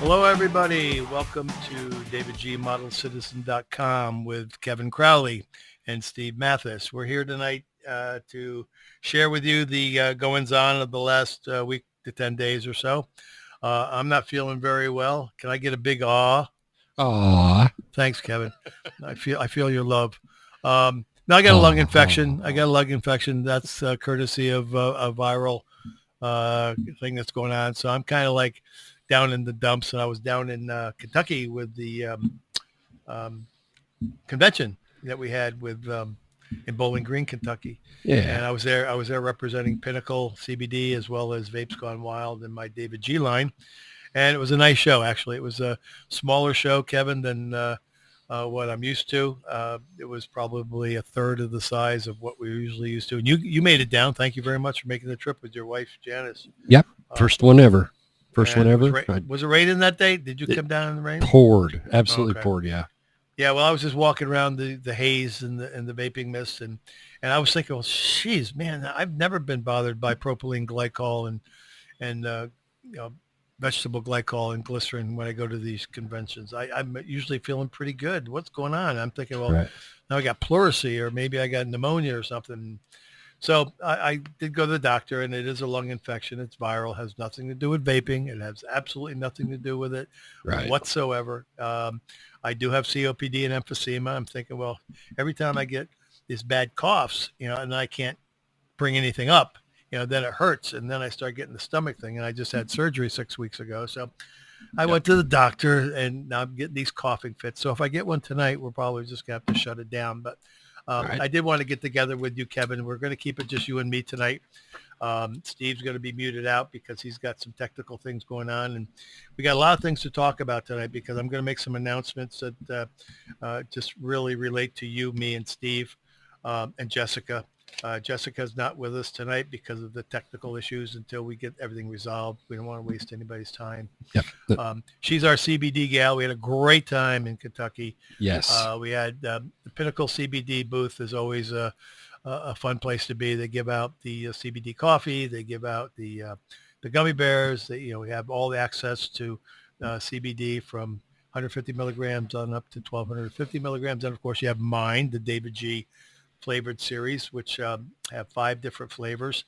Hello, everybody. Welcome to DavidGModelCitizen.com with Kevin Crowley and Steve Mathis. We're here tonight to share with you the goings-on of the last week to 10 days or so. I'm not feeling very well. Can I get a big aw? Aw. Thanks, Kevin. I feel your love. Now I got a lung infection. That's courtesy of a viral thing that's going on. So I'm kind of like down in the dumps, and I was down in Kentucky with the convention that we had with in Bowling Green, Kentucky. Yeah. And I was there representing Pinnacle CBD as well as VapesGoneWild and my David G line. And it was a nice show, actually. It was a smaller show, Kevin, than what I'm used to. It was probably a third of the size of what we're usually used to. And you made it down. Thank you very much for making the trip with your wife, Janice. Yep. First one ever. Was it raining that day? Did you come down in the rain? Poured. Absolutely poured, yeah. Yeah, well, I was just walking around the haze and the vaping mist, and I was thinking, well, geez, man, I've never been bothered by propylene glycol and vegetable glycol and glycerin when I go to these conventions. I'm usually feeling pretty good. What's going on? I'm thinking, well, now I got pleurisy, or maybe I got pneumonia or something. So I did go to the doctor, and it is a lung infection. It's viral, has nothing to do with vaping. It has absolutely nothing to do with it whatsoever. I do have COPD and emphysema. I'm thinking, well, every time I get these bad coughs, and I can't bring anything up, then it hurts. And then I start getting the stomach thing, and I just had surgery 6 weeks ago. So I went to the doctor, and now I'm getting these coughing fits. So if I get one tonight, we're probably just going to have to shut it down. But I did want to get together with you, Kevin. We're going to keep it just you and me tonight. Steve's going to be muted out because he's got some technical things going on. And we got a lot of things to talk about tonight because I'm going to make some announcements that just really relate to you, me, and Steve and Jessica. Jessica's not with us tonight because of the technical issues until we get everything resolved. We don't want to waste anybody's time. Yep. She's our CBD gal. We had a great time in Kentucky. Yes. We had the Pinnacle CBD booth is always a fun place to be. They give out the CBD coffee. They give out the gummy bears. We have all the access to CBD from 150 milligrams on up to 1,250 milligrams. And of course, you have mine, the David G flavored series, which have 5 different flavors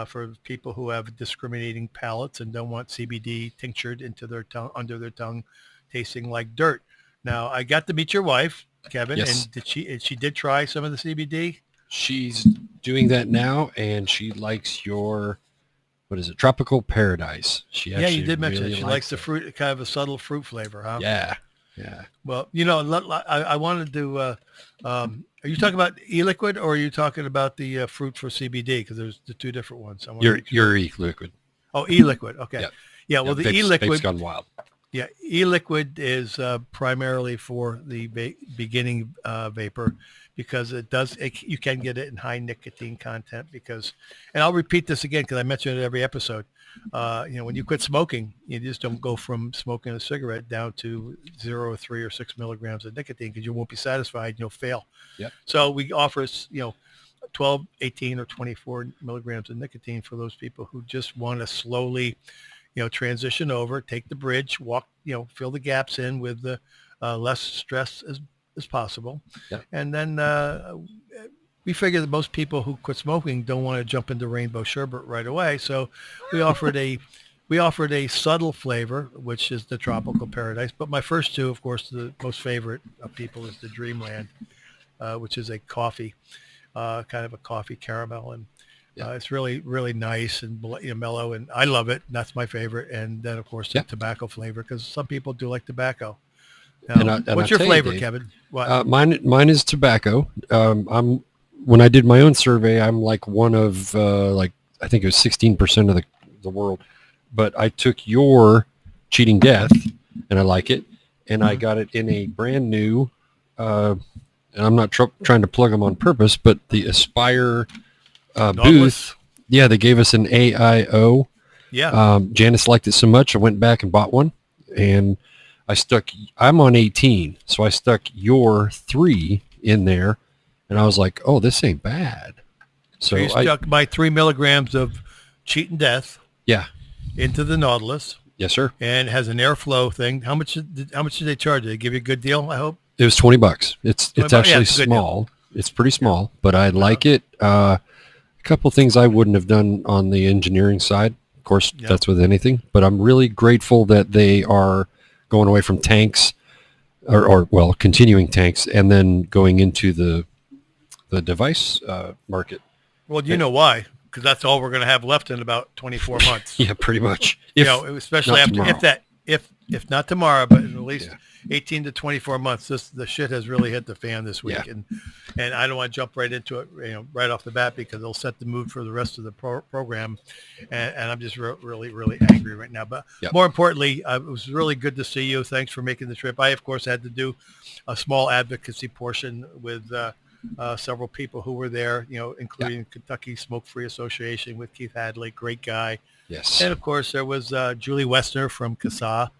for people who have discriminating palates and don't want CBD tinctured into their tongue, under their tongue, tasting like dirt. Now, I got to meet your wife, Kevin, yes. And she did try some of the CBD. She's doing that now, and she likes your, Tropical Paradise. You did mention it. She likes the fruit, kind of a subtle fruit flavor, huh? Yeah. Well, I wanted to. Are you talking about e-liquid, or are you talking about the fruit for CBD? Because there's the two different ones. Your e-liquid. Oh, e-liquid. Okay. Yep. Yeah. Well, the Vapes, e-liquid. VapesGoneWild. Yeah, e-liquid is primarily for the beginning vapor because you can get it in high nicotine content and I'll repeat this again because I mention it every episode. When you quit smoking, you just don't go from smoking a cigarette down to 0, 3, or 6 milligrams of nicotine because you won't be satisfied and you'll fail. Yep. So we offer 12, 18, or 24 milligrams of nicotine for those people who just want to slowly transition over, take the bridge, walk, fill the gaps in with the less stress as possible. Yep. And then we figure that most people who quit smoking don't want to jump into rainbow sherbet right away. So we offered a subtle flavor, which is the Tropical Paradise. But my first two, of course, the most favorite of people is the Dreamland, which is a coffee, kind of a coffee caramel. And it's really, really nice and mellow, and I love it. That's my favorite. And then, of course, the tobacco flavor, because some people do like tobacco. Now, what's your flavor, Dave, Kevin? What? Mine is tobacco. When I did my own survey, I'm like one of I think it was 16% of the world. But I took your Cheating Death, and I like it, and I got it in a brand new. And I'm not trying to plug them on purpose, but the Aspire. Booth, Yeah, they gave us an AIO. Yeah. Janice liked it so much, I went back and bought one, and I'm on 18, so I stuck your 3 in there, and I was like, oh, this ain't bad. So So you stuck my 3 milligrams of Cheating Death yeah, into the Nautilus, yes, sir. and it has an airflow thing. How much did they charge? Did they give you a good deal? I hope. It was $20. It's 20 bucks? Yeah, actually it's a good deal. small. It's pretty small, but I like it. A couple things I wouldn't have done on the engineering side. Of course, Yeah. that's with anything, but I'm really grateful that they are going away from tanks or well, continuing tanks and then going into the device market. Well, you know why? Because that's all we're going to have left in about 24 months. Yeah, pretty much. Especially not after tomorrow. if not tomorrow, but at least Yeah. 18 to 24 months. The shit has really hit the fan this week, Yeah. and I don't want to jump right into it, right off the bat, because it'll set the mood for the rest of the program, and I'm just really, really angry right now. But Yep. more importantly, it was really good to see you. Thanks for making the trip. I, of course, had to do a small advocacy portion with several people who were there, including Kentucky Smoke-Free Association with Keith Hadley, great guy. Yes. And of course, there was Julie Westner from CASA.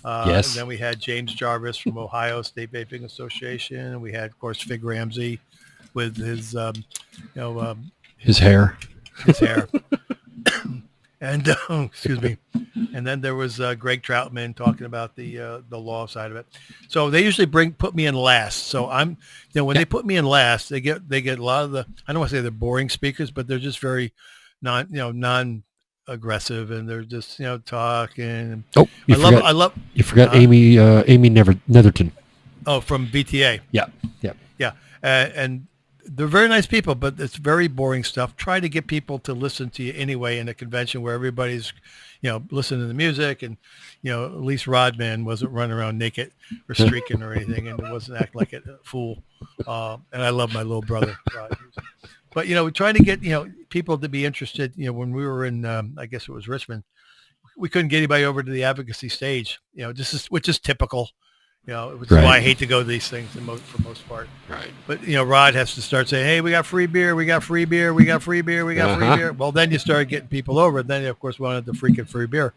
Yes. And then we had James Jarvis from Ohio State Vaping Association. And we had, of course, Fig Ramsey with his, His hair. his hair. And excuse me. And then there was Greg Troutman talking about the law side of it. So they usually put me in last. So I'm, when they put me in last, they get a lot of the, I don't want to say they're boring speakers, but they're just very non aggressive, and they're just talking. Oh, you forgot Amy Netherton. Oh, from BTA. Yeah. And they're very nice people, but it's very boring stuff. Try to get people to listen to you anyway in a convention where everybody's listening to the music, and at least Rodman wasn't running around naked or streaking or anything, and wasn't acting like a fool. And I love my little brother, Rod. But we're trying to get people to be interested. When we were in, I guess it was Richmond, we couldn't get anybody over to the advocacy stage. Which is typical. Which is why I hate to go to these things for most part. Right. But Rod has to start saying, "Hey, we got free beer, we got free beer, we got free beer, we got free beer." Well, then you start getting people over. And then of course wanted the freaking free beer,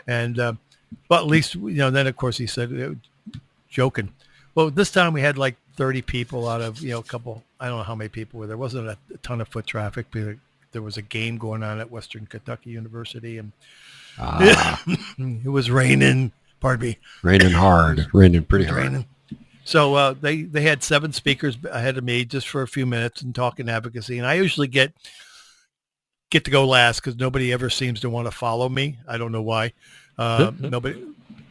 and but at least then of course he said, joking. Well, this time we had like 30 people out of a couple. I don't know how many people were there. Wasn't a ton of foot traffic, but there was a game going on at Western Kentucky University, and it was raining. Pardon me. Raining hard. Raining pretty hard. Raining. So they had 7 speakers ahead of me just for a few minutes and talking advocacy, and I usually get to go last because nobody ever seems to want to follow me. I don't know why. Nobody.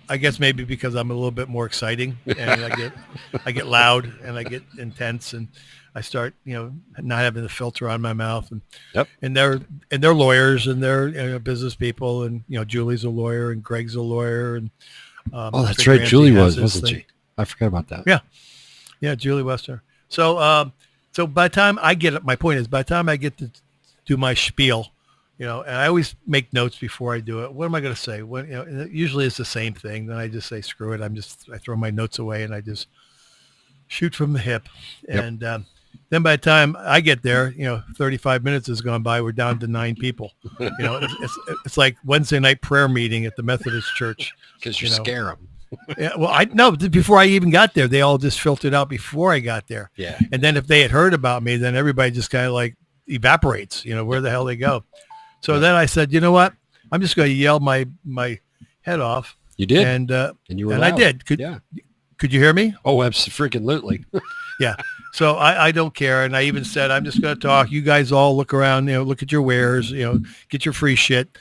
I guess maybe because I'm a little bit more exciting, and I get loud and I get intense, and I start not having the filter on my mouth, and they're lawyers, and they're business people, and Julie's a lawyer and Greg's a lawyer, and oh, that's right, Julie wasn't she? I forgot about that. Yeah, Julie Westner. So so by the time I get my point is by the time I get to do my spiel, and I always make notes before I do it. What am I going to say? When usually it's the same thing. Then I just say screw it. I throw my notes away and I just shoot from the hip. Yep. And then by the time I get there, 35 minutes has gone by. We're down to 9 people. It's like Wednesday night prayer meeting at the Methodist church. Because you scare them. Yeah, well, I know before I even got there, they all just filtered out before I got there. Yeah. And then if they had heard about me, then everybody just kind of like evaporates, where the hell they go. So then I said, you know what? I'm just going to yell my head off. You did. And you were and loud. I did. Could you hear me? Oh, absolutely. Yeah. So I don't care. And I even said, I'm just going to talk. You guys all look around, look at your wares, get your free shit,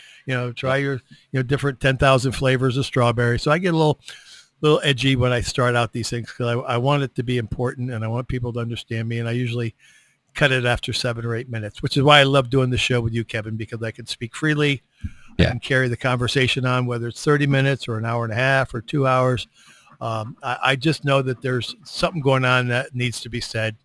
try your, different 10,000 flavors of strawberry. So I get a little edgy when I start out these things because I want it to be important and I want people to understand me. And I usually cut it after 7 or 8 minutes, which is why I love doing the show with you, Kevin, because I can speak freely. I can carry the conversation on, whether it's 30 minutes or an hour and a half or 2 hours. I just know that there's something going on that needs to be said.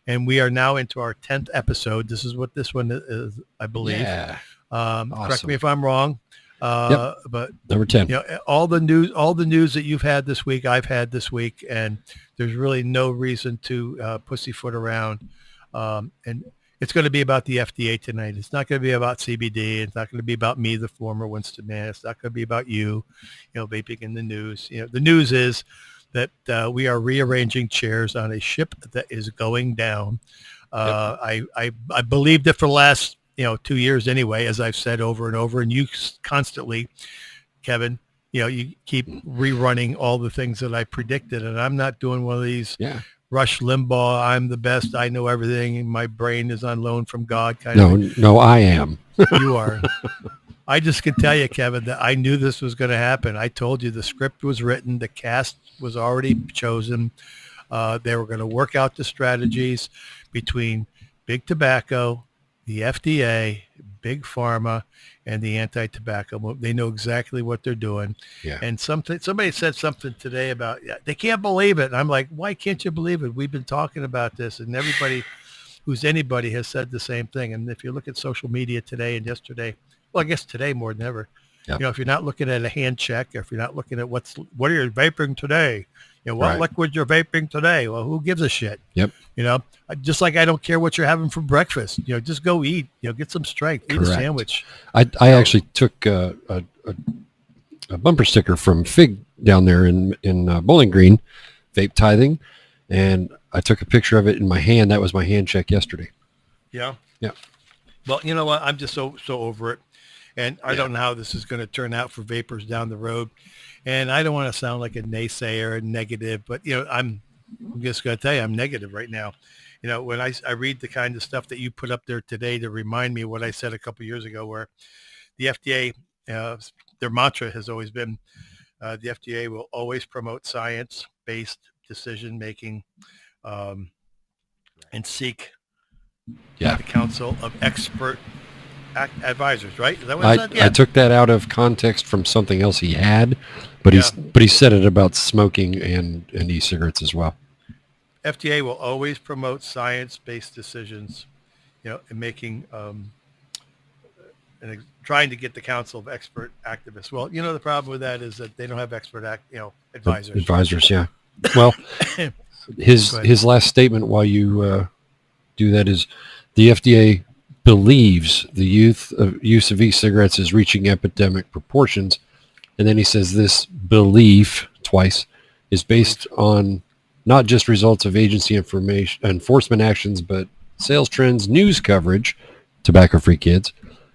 And we are now into our 10th episode. This is what this one is, I believe. Yeah. Awesome. Awesome. Correct me if I'm wrong. But number 10. All the news that you've had this week, I've had this week, and there's really no reason to pussyfoot around. And It's going to be about the FDA tonight. It's not going to be about CBD. It's not going to be about me, the former Winston man. It's not going to be about you, vaping in the news. The news is that we are rearranging chairs on a ship that is going down. Yep. I believed it for the last 2 years anyway, as I've said over and over, and you constantly, Kevin, you keep rerunning all the things that I predicted, and I'm not doing one of these Rush Limbaugh, I'm the best, I know everything, my brain is on loan from God kind of thing. No, I am. You are. I just can tell you, Kevin, that I knew this was going to happen. I told you the script was written, the cast was already chosen. They were going to work out the strategies between big tobacco, the FDA, big pharma, and the anti-tobacco. They know exactly what they're doing. Yeah. And somebody said something today about they can't believe it. And I'm like, why can't you believe it? We've been talking about this, and everybody who's anybody has said the same thing. And if you look at social media today and yesterday, well, I guess today more than ever, if you're not looking at a hand check, or if you're not looking at what are you vaping today? What liquid you're vaping today? Well, who gives a shit? Yep. Just like I don't care what you're having for breakfast. Just go eat. Get some strength. Eat a sandwich. I actually took a bumper sticker from Fig down there in Bowling Green, vape tithing, and I took a picture of it in my hand. That was my hand check yesterday. Yeah. Yeah. Well, you know what? I'm just so over it, and I don't know how this is going to turn out for vapors down the road. And I don't want to sound like a naysayer and negative, but I'm just going to tell you, I'm negative right now. When I read the kind of stuff that you put up there today to remind me of what I said a couple of years ago, where the FDA, their mantra has always been, the FDA will always promote science-based decision-making and seek the counsel of expert advisors, right? Is that what it said? Yeah. I took that out of context from something else he had, but he said it about smoking and e-cigarettes as well. FDA will always promote science-based decisions, and making and trying to get the counsel of expert activists. Well, the problem with that is that they don't have expert advisors. Advisors, yeah. Well, his last statement while you do that is the FDA believes the use of e-cigarettes is reaching epidemic proportions. And then he says this belief twice is based on not just results of agency enforcement actions, but sales trends, news coverage, tobacco-free kids,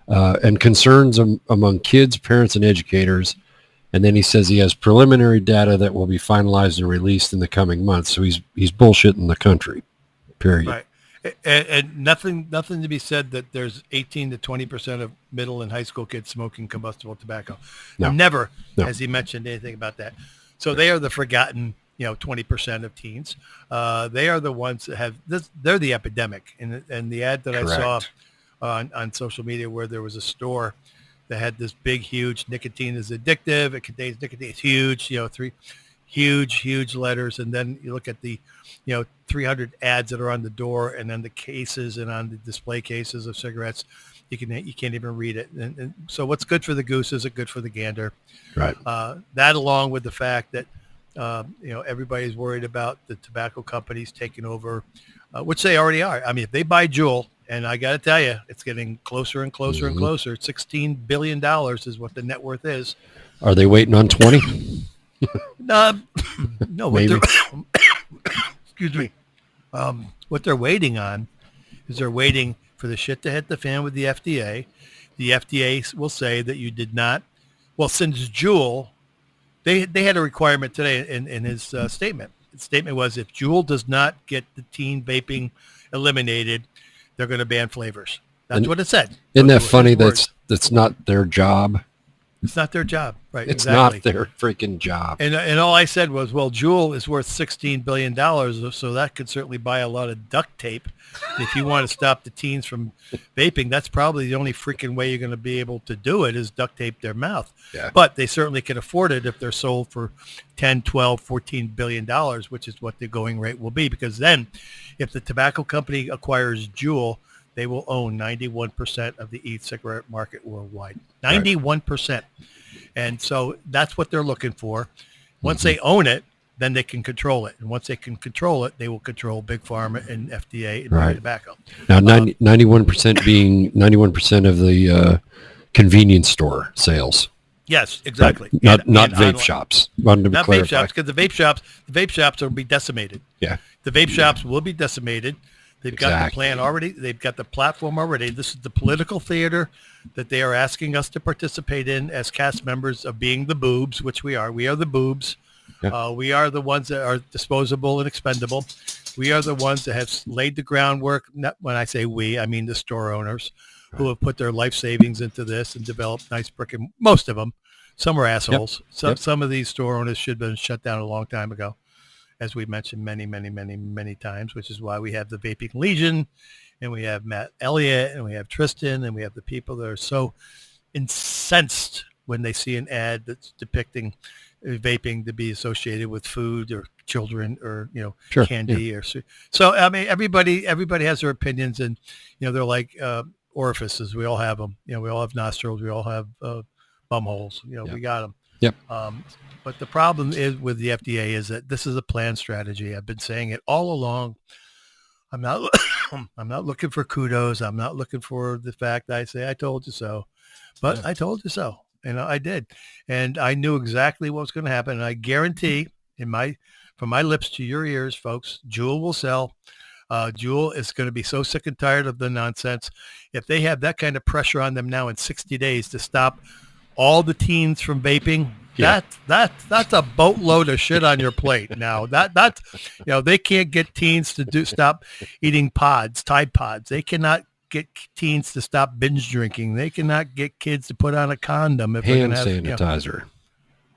and concerns among kids, parents, and educators. And then he says he has preliminary data that will be finalized and released in the coming months. So he's bullshitting the country, period. Right. And nothing to be said that there's 18 to 20% of middle and high school kids smoking combustible tobacco. No. Never has he mentioned anything about that. So they are the forgotten, 20% of teens. They are the ones that have this. They're the epidemic. And the ad that Correct. I saw on social media where there was a store that had this big, huge nicotine is addictive. It contains nicotine. It's huge, 3 huge letters. And then you look at the 300 ads that are on the door, and then the cases and on the display cases of cigarettes, you can't even read it. And so what's good for the goose isn't good for the gander. Right. That, along with the fact that everybody's worried about the tobacco companies taking over, which they already are. I mean, if they buy Juul, and I got to tell you, it's getting closer and closer and closer. $16 billion is what the net worth is. Are they waiting on 20? No, Maybe. Excuse me. What they're waiting on is they're waiting for the shit to hit the fan with the FDA. The FDA will say that you did not. Well, since Juul, they had a requirement today in his statement. The statement was if Juul does not get the teen vaping eliminated, they're going to ban flavors. That's what it said. Isn't that funny? That's not their job. It's not their job, right? It's exactly. not their freaking job. And all I said was, well, Juul is worth $16 billion, so that could certainly buy a lot of duct tape. If you want to stop the teens from vaping, that's probably the only freaking way you're going to be able to do it is duct tape their mouth. Yeah. But they certainly can afford it if they're sold for 10, 12, 14 billion dollars, which is what the going rate will be. Because then if the tobacco company acquires Juul, they will own 91% of the e-cigarette market worldwide. 91%. And so that's what they're looking for. Once they own it, then they can control it. And once they can control it, they will control Big Pharma and FDA and Right. tobacco. Now, 91% being 91% of the convenience store sales. Yes, exactly. Not And vape online. shops. Wanted to Not clarify. vape shops, because the vape shops will be decimated. Yeah. The vape shops will be decimated. They've got the Exactly. plan already. They've got the platform already. This is the political theater that they are asking us to participate in as cast members of being the boobs, which we are. We are the boobs. Yeah. We are the ones that are disposable and expendable. We are the ones that have laid the groundwork. Not when I say we, I mean the store owners who have put their life savings into this and developed nice brick and most of them. Some are assholes. Some of these store owners should have been shut down a long time ago, as we mentioned many times, which is why we have the Vaping Legion, and we have Matt Elliott, and we have Tristan, and we have the people that are so incensed when they see an ad that's depicting vaping to be associated with food or children or Sure, candy or so. I mean, everybody has their opinions, and they're like orifices. We all have them. We all have nostrils. We all have bum holes. We got them. Yep. But the problem is with the FDA is that this is a planned strategy. I've been saying it all along. I'm not I'm not looking for kudos. I'm not looking for the fact that I say I told you so, but I told you so. I did. And I knew exactly what was going to happen. And I guarantee from my lips to your ears, folks, Juul will sell. Juul is going to be so sick and tired of the nonsense. If they have that kind of pressure on them now in 60 days to stop all the teens from vaping, that's a boatload of shit on your plate. Now that's they can't get teens to stop eating Tide Pods. They cannot get teens to stop binge drinking. They cannot get kids to put on a condom. Hand sanitizer.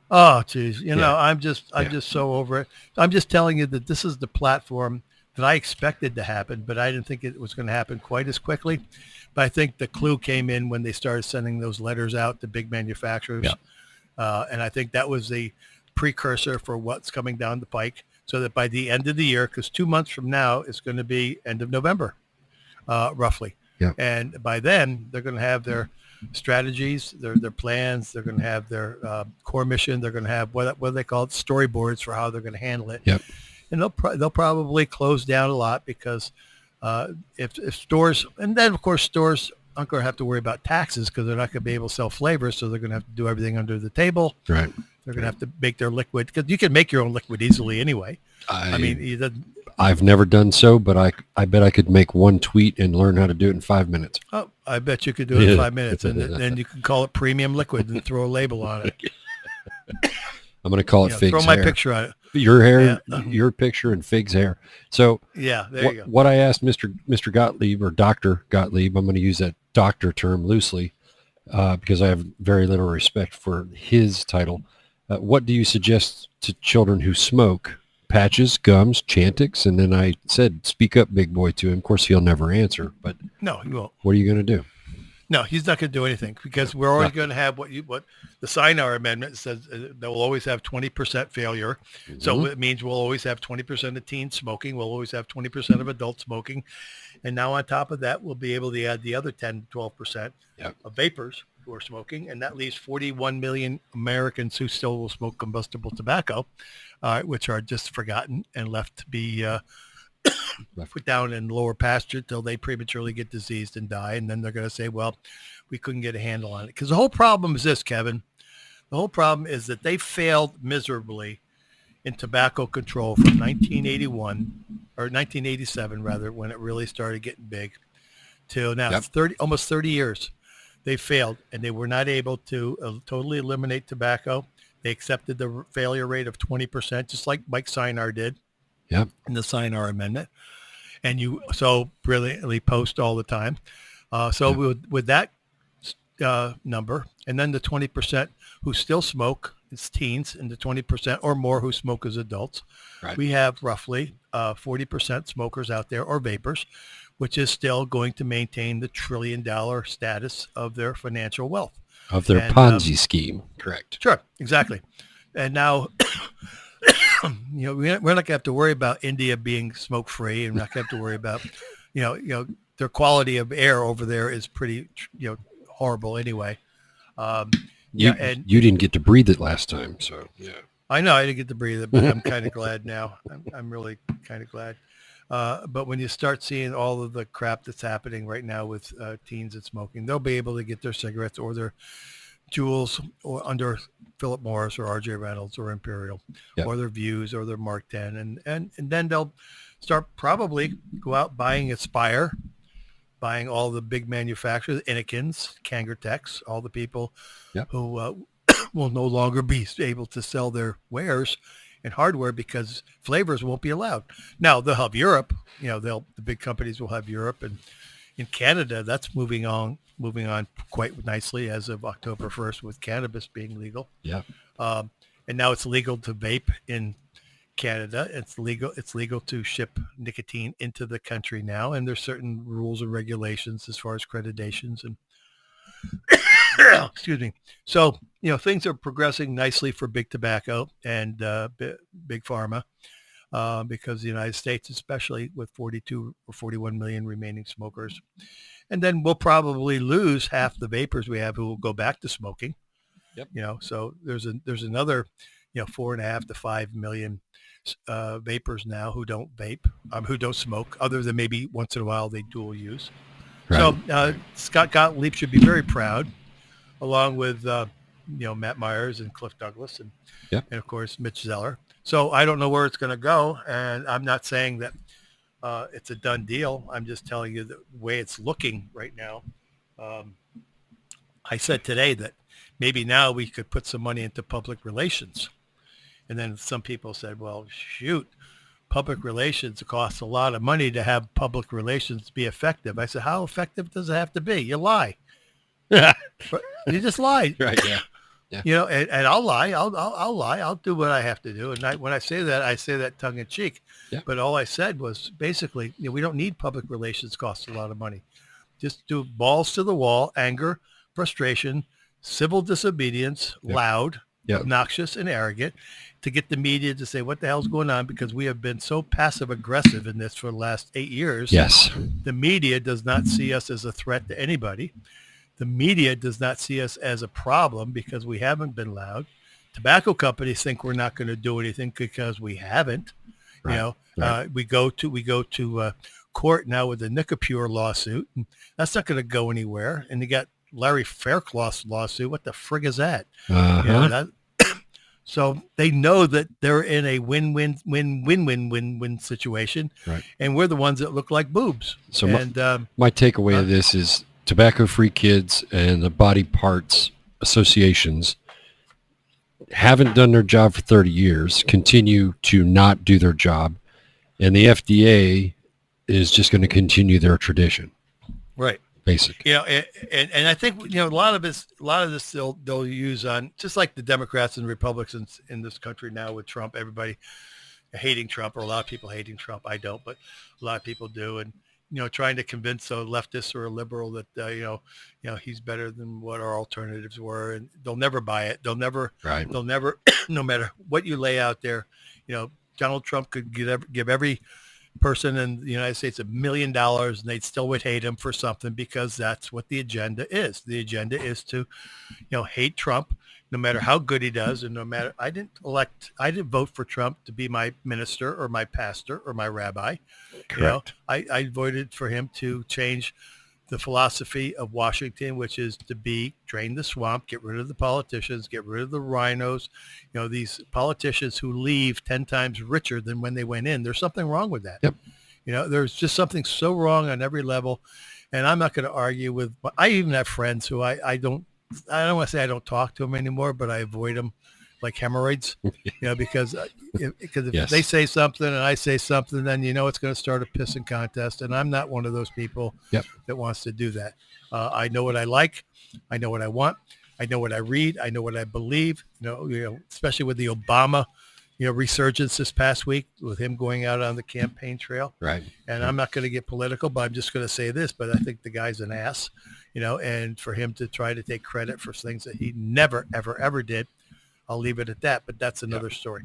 Oh, geez. I'm just so over it. I'm just telling you that this is the platform that I expected to happen, but I didn't think it was going to happen quite as quickly. But I think the clue came in when they started sending those letters out to big manufacturers. Yeah. And I think that was the precursor for what's coming down the pike, so that by the end of the year, because 2 months from now is going to be end of November, roughly. Yeah. And by then they're going to have their strategies, their plans. They're going to have their core mission. They're going to have what do they call it? Storyboards for how they're going to handle it. Yep. And they'll probably close down a lot because if stores, and then of course stores aren't going to have to worry about taxes because they're not going to be able to sell flavors, so they're going to have to do everything under the table. Right. They're going to have to make their liquid, because you can make your own liquid easily anyway. I've never done so, but I bet I could make one tweet and learn how to do it in 5 minutes. Oh, I bet you could do it in 5 minutes, and then you can call it premium liquid and throw a label on it. I'm going to call it Fig's throw my hair. picture on it. Your hair, your picture, and Fig's hair. So yeah, there you go. What I asked Mr. Gottlieb, or Dr. Gottlieb, I'm going to use that doctor term loosely because I have very little respect for his title. What do you suggest to children who smoke? Patches, gums, Chantix? And then I said, speak up, big boy, to him. Of course, he'll never answer, but no, he won't. What are you going to do? No, he's not going to do anything, because we're always going to have what the Sinar Amendment says. That we'll always have 20% failure. Mm-hmm. So it means we'll always have 20% of teens smoking. We'll always have 20% of adults smoking. And now on top of that, we'll be able to add the other 10, 12% of vapors who are smoking. And that leaves 41 million Americans who still will smoke combustible tobacco, which are just forgotten and left to be put down in lower pasture till they prematurely get diseased and die. And then they're going to say, well, we couldn't get a handle on it. Because the whole problem is this, Kevin. The whole problem is that they failed miserably in tobacco control from 1981 or 1987, rather, when it really started getting big, till now. 30, almost 30 years. They failed, and they were not able to totally eliminate tobacco. They accepted the failure rate of 20%, just like Mike Sinar did. Yep. In the Sinar Amendment, and you so brilliantly post all the time. With that number, and then the 20% who still smoke, it's teens, and the 20% or more who smoke as adults, we have roughly 40% smokers out there, or vapors, which is still going to maintain the $1 trillion status of their financial wealth. Of their Ponzi scheme. Correct. Sure, exactly. And now... we're not going to have to worry about India being smoke free, and we're not going to have to worry about, their quality of air over there is pretty, horrible anyway. You didn't get to breathe it last time, so yeah. I know I didn't get to breathe it, but I'm kind of glad now. I'm really kind of glad. But when you start seeing all of the crap that's happening right now with teens and smoking, they'll be able to get their cigarettes or their Juuls or under Philip Morris or R.J. Reynolds or Imperial, Yep. or their Views or their Mark 10, and then they'll start probably go out buying Aspire, buying all the big manufacturers, Innikins, Kangertex, all the people Yep. who will no longer be able to sell their wares and hardware because flavors won't be allowed. Now they'll have Europe, the big companies will have Europe, and in Canada, that's moving on quite nicely as of October 1st with cannabis being legal. Yeah. And now it's legal to vape in Canada. It's legal to ship nicotine into the country now. And there's certain rules and regulations as far as accreditations and excuse me. So, things are progressing nicely for big tobacco and big pharma. Because the United States, especially with 42 or 41 million remaining smokers. And then we'll probably lose half the vapors we have who will go back to smoking. Yep. So there's another, 4.5 to 5 million vapors now who don't vape, who don't smoke, other than maybe once in a while they dual use. Right. So Scott Gottlieb should be very proud, along with, Matt Myers and Cliff Douglas and of course, Mitch Zeller. So I don't know where it's going to go, and I'm not saying that it's a done deal. I'm just telling you the way it's looking right now. I said today that maybe now we could put some money into public relations. And then some people said, well, shoot, public relations costs a lot of money to have public relations be effective. I said, how effective does it have to be? You lie. You just lie. Right, yeah. Yeah. And I'll lie. I'll lie. I'll do what I have to do. And when I say that tongue in cheek. Yeah. But all I said was basically, we don't need public relations costs a lot of money. Just do balls to the wall, anger, frustration, civil disobedience, loud, obnoxious, and arrogant, to get the media to say what the hell's going on, because we have been so passive aggressive in this for the last 8 years. Yes. The media does not see us as a threat to anybody. The media does not see us as a problem because we haven't been loud. Tobacco companies think we're not going to do anything because we haven't. Right. We go to court now with the Nicopure lawsuit, and that's not going to go anywhere. And you got Larry Faircloth's lawsuit. What the frig is that? So they know that they're in a win-win situation, right? And we're the ones that look like boobs. So my takeaway of this is, tobacco-free kids and the body parts associations haven't done their job for 30 years, continue to not do their job, and the FDA is just going to continue their tradition. Right. Basic. And I think, a lot of this they'll use on, just like the Democrats and Republicans in this country now with Trump, everybody hating Trump, or a lot of people hating Trump. I don't, but a lot of people do. And, trying to convince a leftist or a liberal that, he's better than what our alternatives were. And they'll never buy it. They'll never, no matter what you lay out there, Donald Trump could give every person in the United States $1 million and they still would hate him for something, because that's what the agenda is. The agenda is to, hate Trump, no matter how good he does. And no matter, I didn't vote for Trump to be my minister or my pastor or my rabbi. Correct. I voted for him to change the philosophy of Washington, which is to drain the swamp, get rid of the politicians, get rid of the rhinos, these politicians who leave 10 times richer than when they went in. There's something wrong with that. Yep. There's just something so wrong on every level. And I'm not going to argue with, I even have friends who I don't want to say I don't talk to them anymore, but I avoid them like hemorrhoids, because if they say something and I say something, then it's going to start a pissing contest. And I'm not one of those people that wants to do that. I know what I like. I know what I want. I know what I read. I know what I believe, especially with the Obama, resurgence this past week with him going out on the campaign trail. Right. And I'm not going to get political, but I'm just going to say this, but I think the guy's an ass, and for him to try to take credit for things that he never, ever, ever did, I'll leave it at that, but that's another story.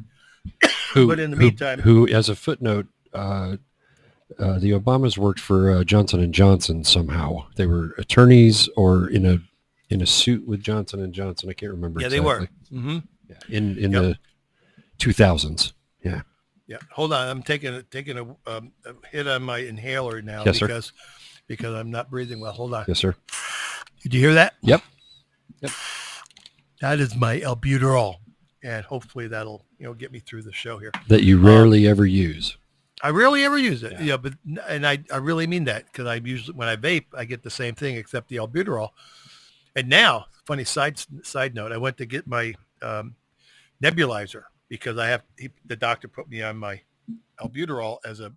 But in the meantime, who, as a footnote, the Obamas worked for Johnson and Johnson somehow. They were attorneys or in a suit with Johnson and Johnson. I can't remember. Yeah, exactly. they were. Mm-hmm. Yeah, in the 2000s. Yeah. Yeah. Hold on. I'm taking a hit on my inhaler now Yes, sir. because I'm not breathing well. Hold on. Yes, sir. Did you hear that? Yep. That is my albuterol, and hopefully that'll get me through the show here. That you rarely ever use. I rarely ever use it. Yeah. And I really mean that, because I usually, when I vape, I get the same thing except the albuterol. And now, funny side note, I went to get my nebulizer because the doctor put me on my albuterol as a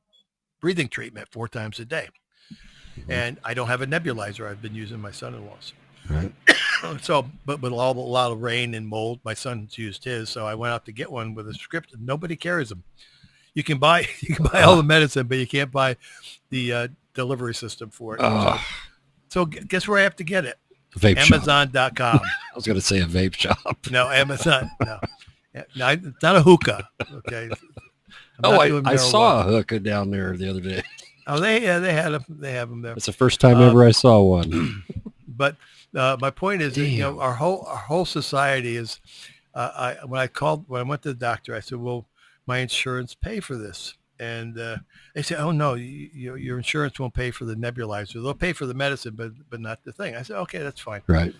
breathing treatment 4 times a day. Mm-hmm. And I don't have a nebulizer. I've been using my son-in-law's. Right. So, but with a lot of rain and mold, my son's used his. So I went out to get one with a script. Nobody carries them. You can buy all the medicine, but you can't buy the delivery system for it. So guess where I have to get it? Vape Amazon.com. I was going to say a vape shop. No, Amazon. No, it's not a hookah. Okay. I saw a hookah down there the other day. Oh, they have them. They have them there. It's the first time ever I saw one. But my point is, that, our whole society is. When I went to the doctor, I said, "Well, my insurance pay for this?" And they said, "Oh no, your insurance won't pay for the nebulizer. They'll pay for the medicine, but not the thing." I said, "Okay, that's fine." Right.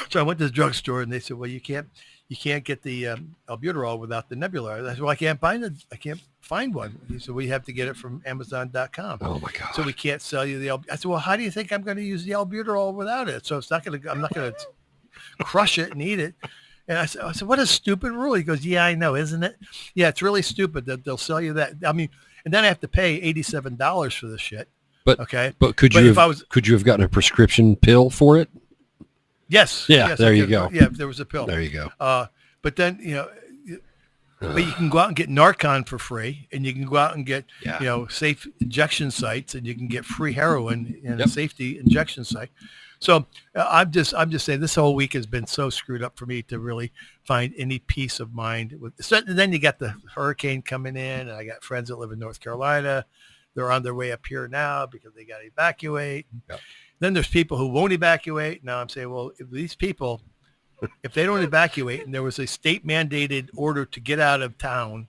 So I went to the drugstore, and they said, "Well, you can't get the albuterol without the nebulizer." I said, "Well, I can't find one." He said, "We have to get it from Amazon.com." Oh my God. So we can't sell you the. I said, "Well, how do you think I'm going to use the albuterol without it?" So I'm not going to crush it and eat it. And I said, "What a stupid rule." He goes, "Yeah, I know, isn't it? Yeah, it's really stupid that they'll sell you that. I mean, and then I have to pay $87 for this shit." But okay. But could you have gotten a prescription pill for it? Yes. Yeah. Yes, there you go. Yeah, there was a pill. There you go. But then but you can go out and get Narcan for free, and you can go out and get safe injection sites, and you can get free heroin in a safety injection site. So I'm just saying, this whole week has been so screwed up for me to really find any peace of mind. And then you got the hurricane coming in, and I got friends that live in North Carolina. They're on their way up here now because they got to evacuate. Yep. Then there's people who won't evacuate. Now I'm saying, well, if these people, if they don't evacuate and there was a state mandated order to get out of town,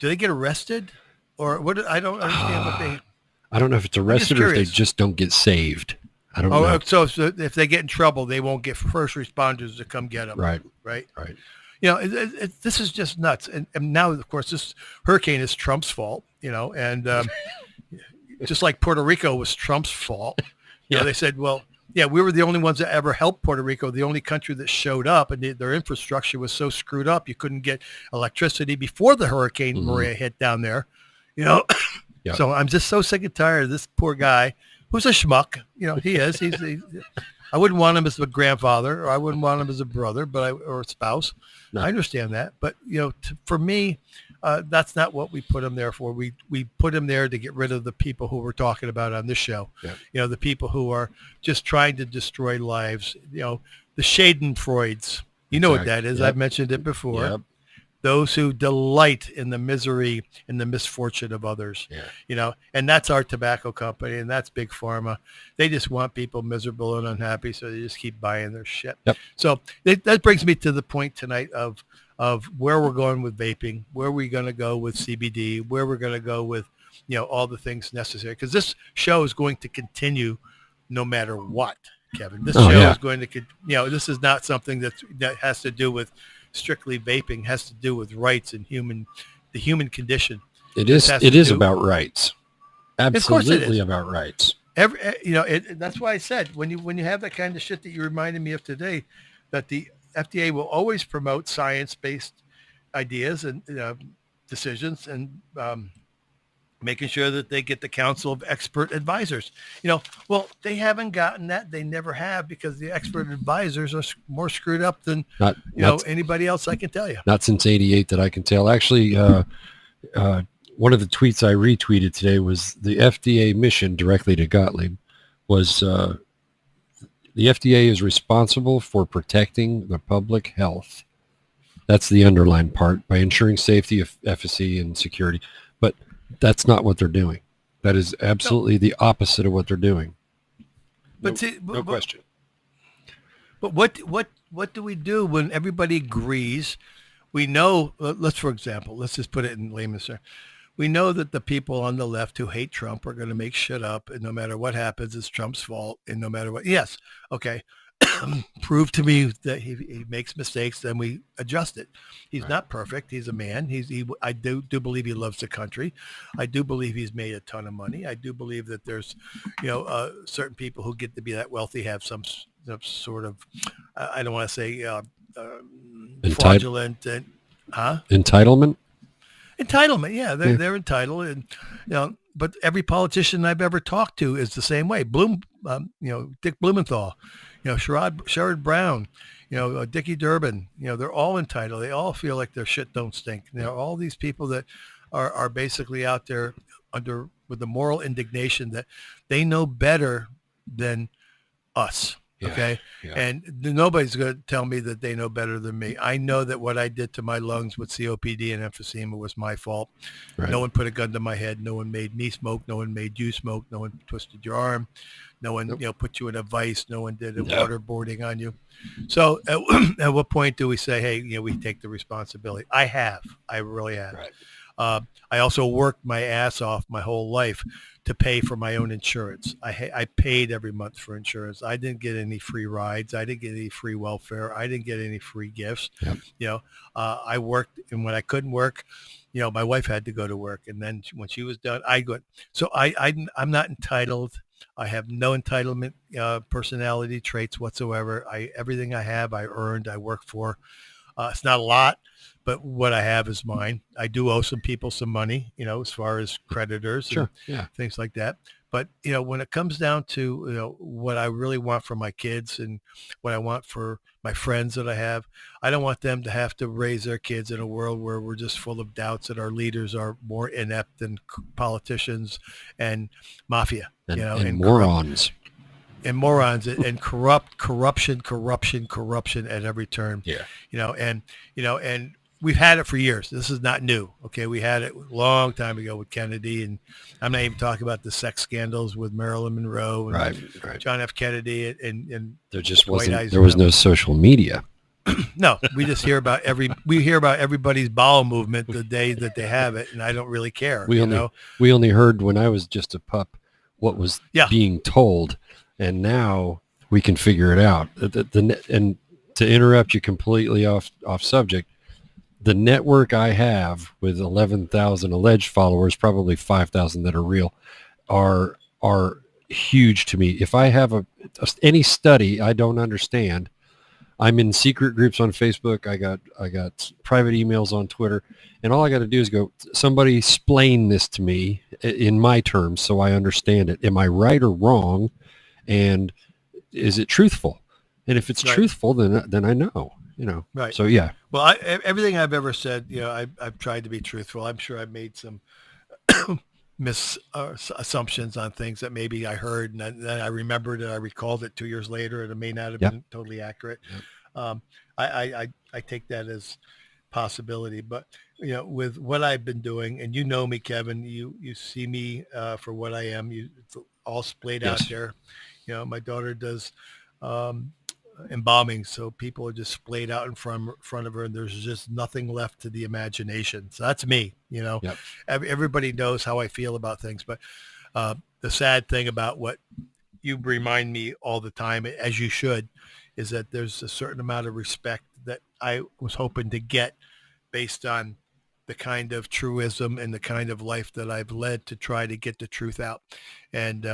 do they get arrested? Or what? I don't understand what they... I don't know if it's arrested or if they just don't get saved. I don't know. So if they get in trouble, they won't get first responders to come get them. Right. This is just nuts. And now, of course, this hurricane is Trump's fault, and just like Puerto Rico was Trump's fault. They said, well, we were the only ones that ever helped Puerto Rico, the only country that showed up, and their infrastructure was so screwed up, you couldn't get electricity before the Hurricane Maria hit down there, So I'm just so sick and tired of this poor guy who's a schmuck. He is. He's I wouldn't want him as a grandfather, or I wouldn't want him as a brother, or a spouse. No. I understand that. But, for me, that's not what we put him there for. We put him there to get rid of the people who we're talking about on this show. Yeah. The people who are just trying to destroy lives. The Schadenfreuds. You know what that is. Yep. I've mentioned it before. Yep. Those who delight in the misery and the misfortune of others. Yeah. And that's our tobacco company, and that's Big Pharma. They just want people miserable and unhappy, so they just keep buying their shit. Yep. So that brings me to the point tonight of where we're going with vaping, where we're going to go with CBD, where we're going to go with, all the things necessary. Because this show is going to continue no matter what, Kevin. This show is going to, this is not something that has to do with strictly vaping. It has to do with rights and the human condition. It is about rights. Absolutely about rights. That's why I said, when you have that kind of shit that you reminded me of today, that the FDA will always promote science-based ideas and decisions, and making sure that they get the council of expert advisors. Well, they haven't gotten that. They never have, because the expert advisors are more screwed up than anybody else I can tell you. Not since '88 that I can tell. Actually, one of the tweets I retweeted today was the FDA mission directly to Gottlieb was the FDA is responsible for protecting the public health. That's the underlined part, by ensuring safety, efficacy, and security. But that's not what they're doing. That is absolutely the opposite of what they're doing. No question. But what do we do when everybody agrees we know, for example, let's just put it in layman's terms. We know that the people on the left who hate Trump are going to make shit up, and no matter what happens, it's Trump's fault. And no matter what, yes, okay, prove to me that he makes mistakes, then we adjust it. He's Right. not perfect. He's a man. I do believe he loves the country. I do believe he's made a ton of money. I do believe that there's, certain people who get to be that wealthy have some sort of, I don't want to say fraudulent and, Entitlement. Entitlement, yeah, they're entitled, and but every politician I've ever talked to is the same way. Dick Blumenthal, Sherrod Brown, Dickie Durbin, they're all entitled. They all feel like their shit don't stink. All these people that are basically out there with the moral indignation that they know better than us. Yeah, okay. yeah. And nobody's going to tell me that they know better than me. I know that what I did to my lungs with COPD and emphysema was my fault. Right. No one put a gun to my head. No one made me smoke. No one made you smoke. No one twisted your arm. No one, put you in a vice. No one did waterboarding on you. So at what point do we say, hey, we take the responsibility? I really have. Right. I also worked my ass off my whole life to pay for my own insurance. I paid every month for insurance. I didn't get any free rides. I didn't get any free welfare. I didn't get any free gifts. Yep. I worked, and when I couldn't work, my wife had to go to work. And then when she was done, I go. So I'm not entitled. I have no entitlement personality traits whatsoever. Everything I have, I earned, I worked for. It's not a lot, but what I have is mine. I do owe some people some money, as far as creditors Sure. and things like that. But, when it comes down to, what I really want for my kids and what I want for my friends that I have, I don't want them to have to raise their kids in a world where we're just full of doubts that our leaders are more inept than politicians and mafia, and morons. And morons and corruption at every turn. Yeah. And we've had it for years. This is not new. Okay. We had it a long time ago with Kennedy, and I'm not even talking about the sex scandals with Marilyn Monroe and right. John F. Kennedy and there just was no social media. No, we just hear about everybody's bowel movement the day that they have it. And I don't really care. We only heard when I was just a pup what was being told. And now we can figure it out. And to interrupt you completely off subject, the network I have with 11,000 alleged followers, probably 5,000 that are real, are huge to me. If I have any study I don't understand, I'm in secret groups on Facebook. I got private emails on Twitter, and all I got to do is go, somebody explain this to me in my terms so I understand it. Am I right or wrong? And is it truthful? And if it's truthful, then I know, Right. So, yeah. Well, everything I've ever said, I've tried to be truthful. I'm sure I've made some assumptions on things that maybe I heard, and then I remembered and I recalled it 2 years later, and it may not have been totally accurate. Yep. I take that as possibility, but with what I've been doing, and me, Kevin, you see me for what I am. It's all splayed out there. My daughter does embalming, so people are just splayed out in front of her, and there's just nothing left to the imagination. So that's me. Yep. Everybody knows how I feel about things, but the sad thing about what you remind me all the time, as you should, is that there's a certain amount of respect that I was hoping to get based on the kind of truism and the kind of life that I've led to try to get the truth out. And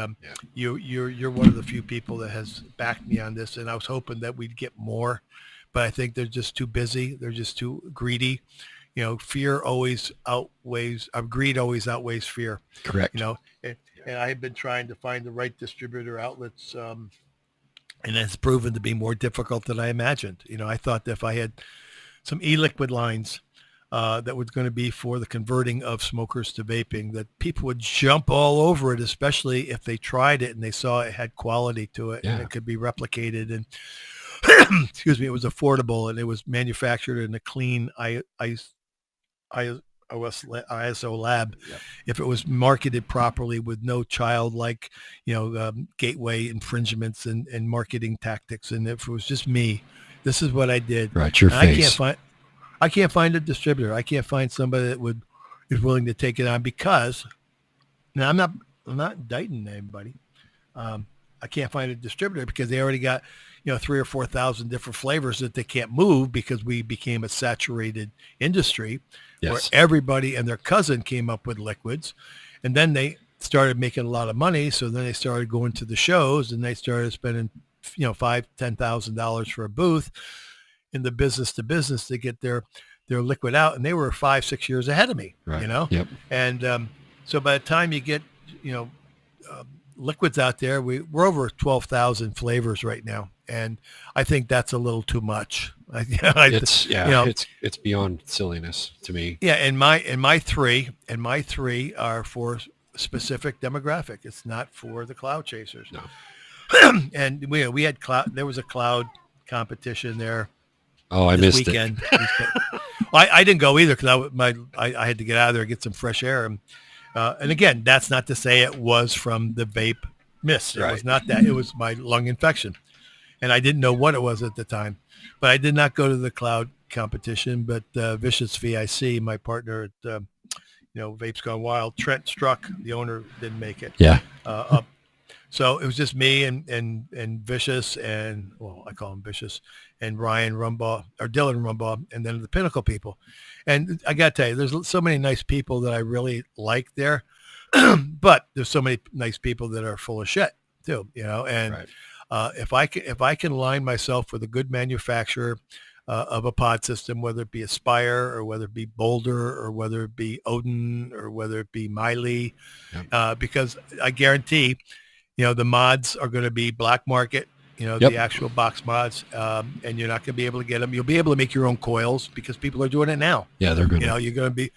you're one of the few people that has backed me on this. And I was hoping that we'd get more, but I think they're just too busy. They're just too greedy. Fear always outweighs, greed always outweighs fear. Correct. And I have been trying to find the right distributor outlets, and it's proven to be more difficult than I imagined. I thought that if I had some e-liquid lines that was going to be for the converting of smokers to vaping, that people would jump all over it, especially if they tried it and they saw it had quality to it and it could be replicated. And excuse me, it was affordable and it was manufactured in a clean ISO lab. Yep. If it was marketed properly with no childlike, gateway infringements and marketing tactics. And if it was just me, this is what I did. Right. Your face. I can't find a distributor. I can't find somebody that is willing to take it on because, now I'm not indicting anybody. I can't find a distributor because they already got, 3,000 or 4,000 different flavors that they can't move because we became a saturated industry where Yes. everybody and their cousin came up with liquids. And then they started making a lot of money. So then they started going to the shows and they started spending, $5,000-$10,000 for a booth in the business to business to get their liquid out. And they were 5-6 years ahead of me, Right. you know? Yep. And so by the time you get, liquids out there, we're over 12,000 flavors right now. And I think that's a little too much. It's beyond silliness to me. Yeah. And my three are for specific demographic. It's not for the cloud chasers. No. And we had cloud, there was a cloud competition there. Oh, I this missed weekend. it. Well, I didn't go either because I had to get out of there and get some fresh air. And again, that's not to say it was from the vape mist. It was not that. It was my lung infection. And I didn't know what it was at the time. But I did not go to the cloud competition. But Vicious VIC, my partner at VapesGoneWild, Trent Struck, the owner, didn't make it. Yeah. Up. So it was just me and Vicious and, well, I call him Vicious, and Ryan Rumbaugh, or Dylan Rumbaugh, and then the Pinnacle people. And I got to tell you, there's so many nice people that I really like there, but there's so many nice people that are full of shit too, and Right. if I can align myself with a good manufacturer of a pod system, whether it be Aspire or whether it be Boulder or whether it be Odin or whether it be Miley, because I guarantee, the mods are going to be black market, the actual box mods, and you're not going to be able to get them. You'll be able to make your own coils because people are doing it now. Yeah, they're good. You're going to be,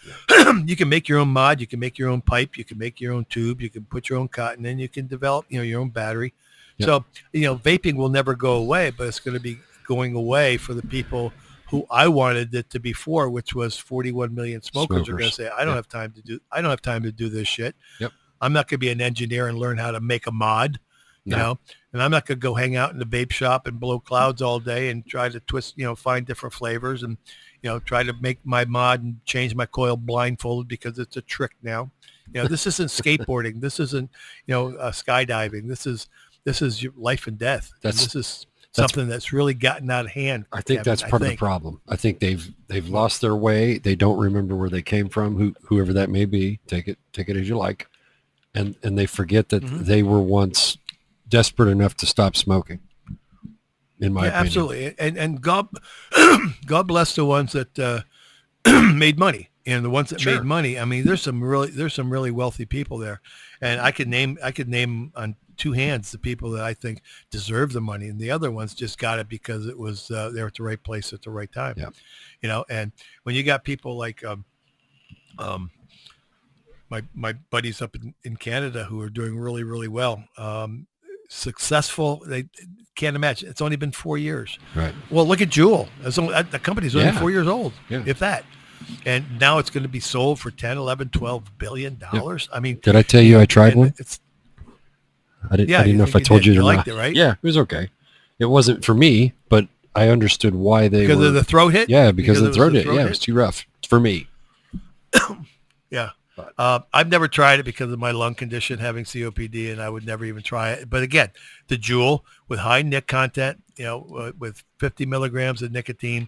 you can make your own mod, you can make your own pipe, you can make your own tube, you can put your own cotton in, you can develop, your own battery. Yep. So, vaping will never go away, but it's going to be going away for the people who I wanted it to be for, which was 41 million smokers are going to say, I don't have time to do this shit. Yep. I'm not going to be an engineer and learn how to make a mod, and I'm not going to go hang out in the vape shop and blow clouds all day and try to twist, find different flavors and, try to make my mod and change my coil blindfolded because it's a trick now. This isn't skateboarding. This isn't, skydiving. This is your life and death. This is something that's really gotten out of hand. I think that's part of the problem. I think they've lost their way. They don't remember where they came from, whoever that may be. Take it as you like. And they forget that they were once desperate enough to stop smoking, in my opinion. Absolutely. And God bless the ones that made money. And the ones that made money, I mean, there's some really wealthy people there. And I could name on two hands the people that I think deserve the money, and the other ones just got it because it was they were at the right place at the right time. Yeah. And when you got people like my buddies up in Canada who are doing really, really well, successful, they can't imagine. It's only been 4 years. Right. Well, look at Juul. The company's only 4 years old, if that. And now it's going to be sold for 10, 11, 12 billion dollars. I mean, did I tell you I tried one? I didn't know if I told you or not. You liked it, right? Yeah, it was okay. It wasn't for me, but I understood why they because of the throat hit. Yeah, because of the throat hit. Yeah, it was too rough for me. Yeah. I've never tried it because of my lung condition, having COPD, and I would never even try it. But again, the Juul with high nic content, with 50 milligrams of nicotine,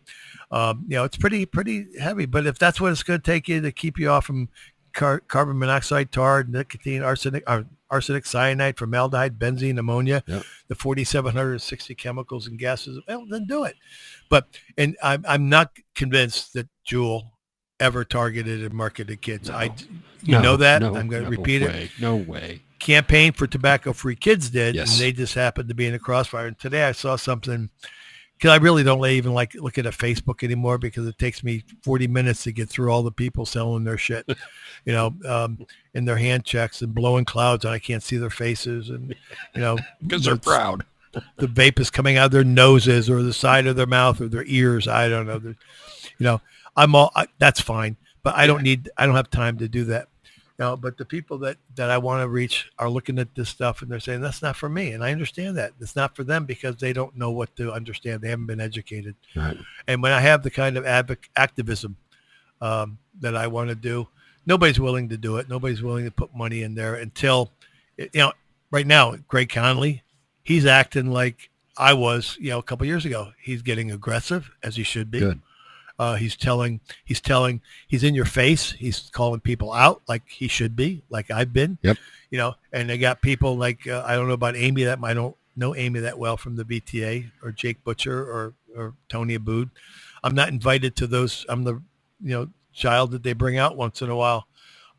it's pretty heavy. But if that's what it's going to take you to keep you off from carbon monoxide, tar, nicotine, arsenic, cyanide, formaldehyde, benzene, ammonia, the 4,760 chemicals and gases, well, then do it. And I'm not convinced that Juul ever targeted and marketed kids. No. Know that. No, I'm going to no repeat way, it. No way. Campaign for Tobacco-Free Kids did, Yes. and they just happened to be in the crossfire. And today I saw something, because I really don't even like looking at Facebook anymore because it takes me 40 minutes to get through all the people selling their shit, in their hand checks and blowing clouds, and I can't see their faces, and Because they're proud. The vape is coming out of their noses or the side of their mouth or their ears. I don't know. That's fine, but I don't have time to do that. but the people that I want to reach are looking at this stuff and they're saying that's not for me, and I understand that it's not for them because they don't know what to understand. They haven't been educated. Right. And when I have the kind of activism that I want to do, nobody's willing to do it. Nobody's willing to put money in there until, right now, Greg Conley, he's acting like I was, a couple of years ago. He's getting aggressive, as he should be. Good. He's in your face. He's calling people out like he should be, like I've been. Yep. And they got people like, I don't know about Amy, I don't know Amy that well from the BTA, or Jake Butcher or Tony Abood. I'm not invited to those. I'm the, child that they bring out once in a while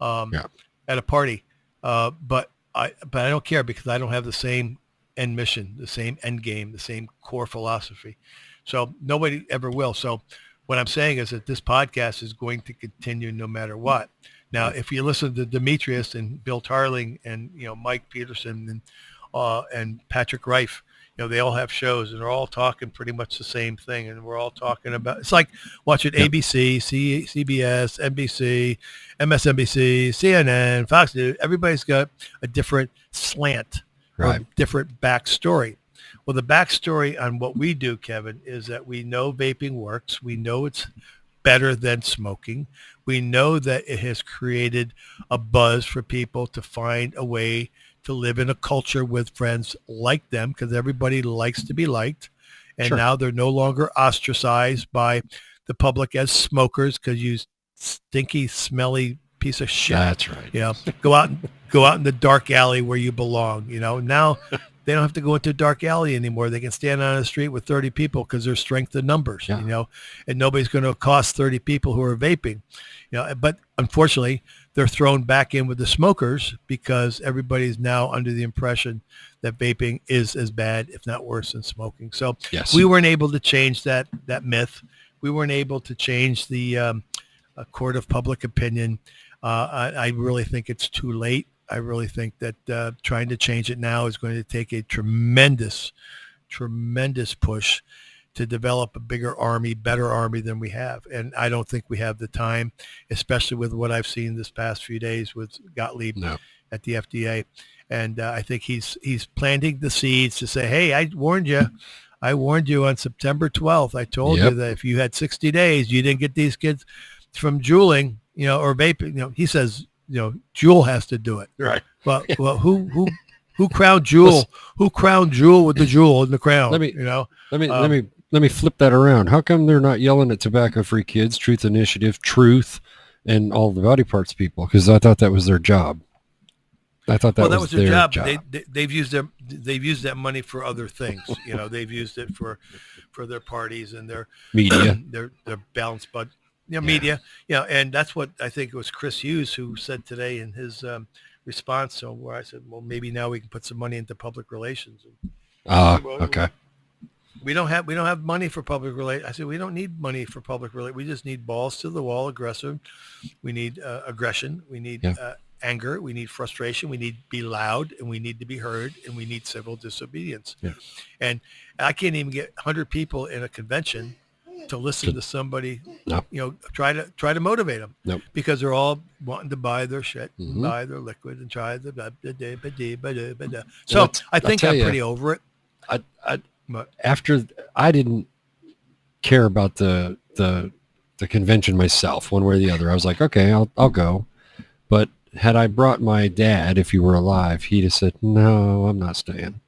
at a party. But I don't care because I don't have the same end mission, the same end game, the same core philosophy. So nobody ever will. So what I'm saying is that this podcast is going to continue no matter what. Now, if you listen to Demetrius and Bill Tarling and, Mike Peterson and Patrick Reif, they all have shows and they're all talking pretty much the same thing. And we're all talking about, it's like watching ABC, CBS, NBC, MSNBC, CNN, Fox News. Everybody's got a different slant, right, or different backstory. Well, the backstory on what we do, Kevin, is that we know vaping works. We know it's better than smoking. We know that it has created a buzz for people to find a way to live in a culture with friends like them, because everybody likes to be liked. And now they're no longer ostracized by the public as smokers because you stinky, smelly piece of shit. That's right. Go out in the dark alley where you belong. Now they don't have to go into a dark alley anymore. They can stand on the street with 30 people because there's strength in numbers, and nobody's going to accost 30 people who are vaping, but unfortunately they're thrown back in with the smokers because everybody's now under the impression that vaping is as bad, if not worse, than smoking. So we weren't able to change that myth. We weren't able to change the court of public opinion. I really think it's too late. I really think that trying to change it now is going to take a tremendous push to develop a bigger army, better army than we have. And I don't think we have the time, especially with what I've seen this past few days with Gottlieb at the FDA. And I think he's planting the seeds to say, hey, I warned you on September 12th. I told you that if you had 60 days, you didn't get these kids from juuling, or vaping. He says, Juul has to do it. Right. Well, who crowned Juul? Who crowned Juul with the jewel in the crown? Let me flip that around. How come they're not yelling at tobacco-free kids, Truth Initiative, Truth, and all the body parts people? Because I thought that was their job. I thought that was their job. They've used that money for other things. They've used it for their parties and their media, their balanced budget. Media, and that's what I think it was Chris Hughes who said today in his response. So where I said, well, maybe now we can put some money into public relations. Okay. We don't have money for public relations. I said, we don't need money for public relations. We just need balls to the wall, aggressive. We need aggression. We need anger. We need frustration. We need to be loud, and we need to be heard, and we need civil disobedience. Yeah. And I can't even get 100 people in a convention to listen to somebody, try to motivate them, because they're all wanting to buy their shit, and buy their liquid, and try the So I think I'm pretty over it. After I didn't care about the convention myself, one way or the other. I was like, okay, I'll go. But had I brought my dad, if he were alive, he'd have said, no, I'm not staying.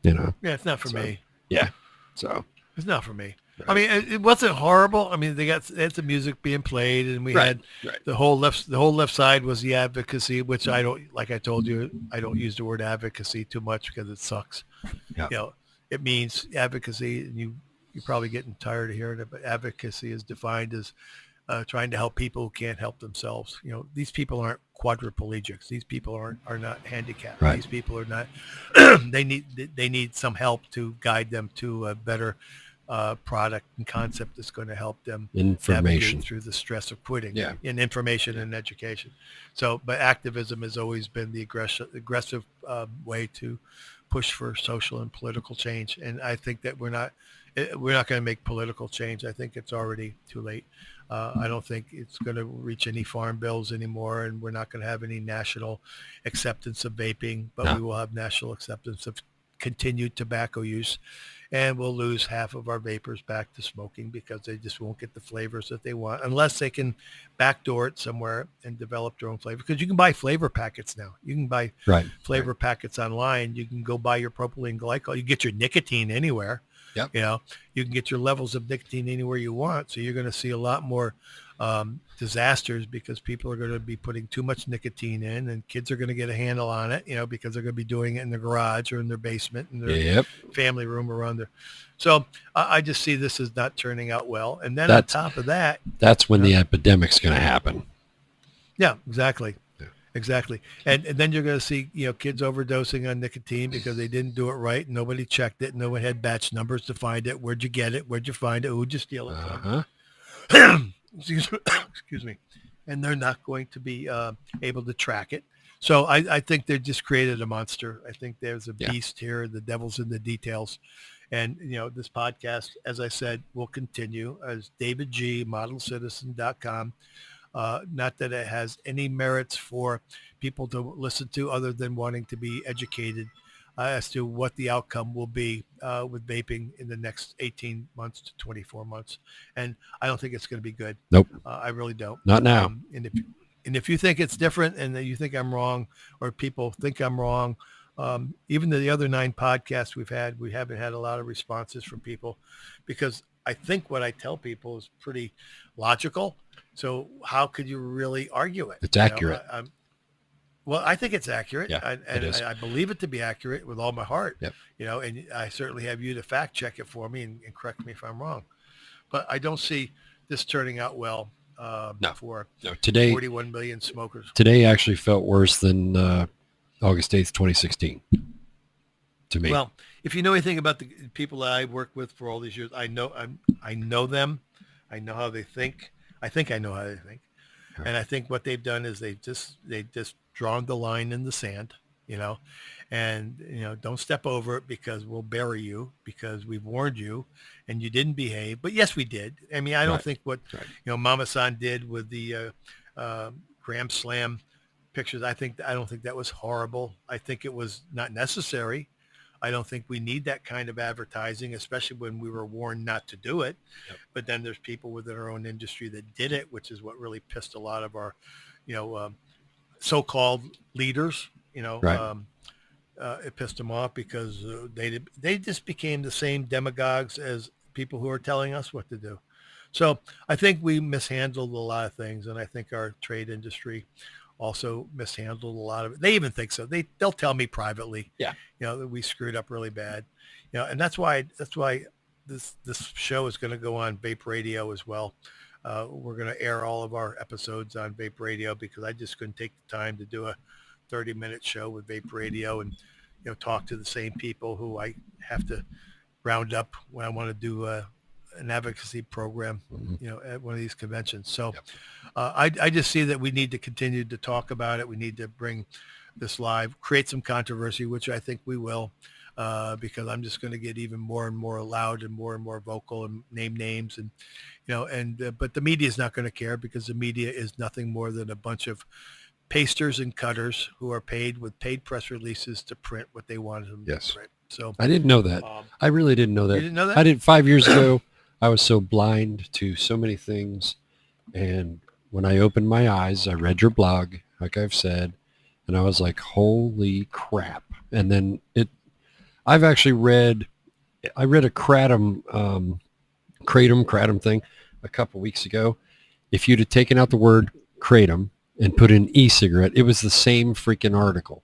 Yeah, it's not for me. Yeah, so it's not for me. Right. I mean, it wasn't horrible. I mean, they had some music being played, and we had the whole left side was the advocacy, which I don't, like I told you, I don't use the word advocacy too much because it sucks. Yeah. It means advocacy, and you're probably getting tired of hearing it, but advocacy is defined as trying to help people who can't help themselves. These people aren't quadriplegics. These people are not handicapped. Right. These people are not. they need some help to guide them to a better product and concept that's going to help them navigate through the stress of quitting. Yeah. In information and education. So, but activism has always been the aggressive way to push for social and political change. And I think that we're not going to make political change. I think it's already too late. I don't think it's going to reach any farm bills anymore, and we're not going to have any national acceptance of vaping, but No. we will have national acceptance of continued tobacco use, and we'll lose half of our vapors back to smoking because they just won't get the flavors that they want unless they can backdoor it somewhere and develop their own flavor. Because you can buy flavor packets now. You can buy Right. flavor packets online. You can go buy your propylene glycol. You get your nicotine anywhere. Yep. You know, you can get your levels of nicotine anywhere you want. So you're going to see a lot more disasters because people are going to be putting too much nicotine in, and kids are going to get a handle on it, you know, because they're going to be doing it in their garage or in their basement, in their Yep. family room or around there. So I just see this as not turning out well. And then on top of that, that's when the epidemic's going to happen. yeah, exactly. Exactly. And then you're going to see, you know, kids overdosing on nicotine because they didn't do it right. Nobody checked it. No one had batch numbers to find it. Where'd you get it? Where'd you find it? Who'd you steal it from? Excuse me. And they're not going to be able to track it. So I think they just created a monster. I think there's a beast here. The devil's in the details. And, you know, this podcast, as I said, will continue as David G, modelcitizen.com. Not that it has any merits for people to listen to other than wanting to be educated as to what the outcome will be with vaping in the next 18 months to 24 months. And I don't think it's going to be good. Nope. I really don't. Not now. And if you think it's different and that you think I'm wrong or people think I'm wrong, even the other 9 podcasts we've had, we haven't had a lot of responses from people because I think what I tell people is pretty logical. So how could you really argue it? It's accurate. Well, I think it's accurate. Yeah, it is. I believe it to be accurate with all my heart. Yep. You know, and I certainly have you to fact check it for me and correct me if I'm wrong. But I don't see this turning out well for today, 41 million smokers. Today actually felt worse than August 8th, 2016 to me. Well, if you know anything about the people that I worked with for all these years, I know them. I know how they think. I think I know how they think. And I think what they've done is they just drawn the line in the sand, you know, and, you know, don't step over it because we'll bury you because we've warned you and you didn't behave. But yes, we did. I mean, I don't think what, you know, Mama San did with the Gram Slam pictures. I don't think that was horrible. I think it was not necessary. I don't think we need that kind of advertising, especially when we were warned not to do it. Yep. But then there's people within our own industry that did it, which is what really pissed a lot of our, you know, so-called leaders. You know, it pissed them off because they just became the same demagogues as people who are telling us what to do. So I think we mishandled a lot of things, and I think our trade industry also mishandled a lot of it. They even think so. They'll tell me privately, you know, that we screwed up really bad, you know, and that's why this show is going to go on Vape Radio as well. We're going to air all of our episodes on Vape Radio because I just couldn't take the time to do a 30-minute show with Vape Radio and, you know, talk to the same people who I have to round up when I want to do an advocacy program, you know, at one of these conventions. So I just see that we need to continue to talk about it. We need to bring this live, create some controversy, which I think we will, because I'm just going to get even more and more loud and more vocal and name names. And, you know, and but the media is not going to care because the media is nothing more than a bunch of pasters and cutters who are paid with paid press releases to print what they wanted them to print. So I didn't know that. I really didn't know that. You didn't know that? I did 5 years ago. I was so blind to so many things. And when I opened my eyes, I read your blog, like I've said, and I was like, holy crap. And then I've actually read a kratom thing a couple weeks ago. If you'd have taken out the word kratom and put in e-cigarette, it was the same freaking article.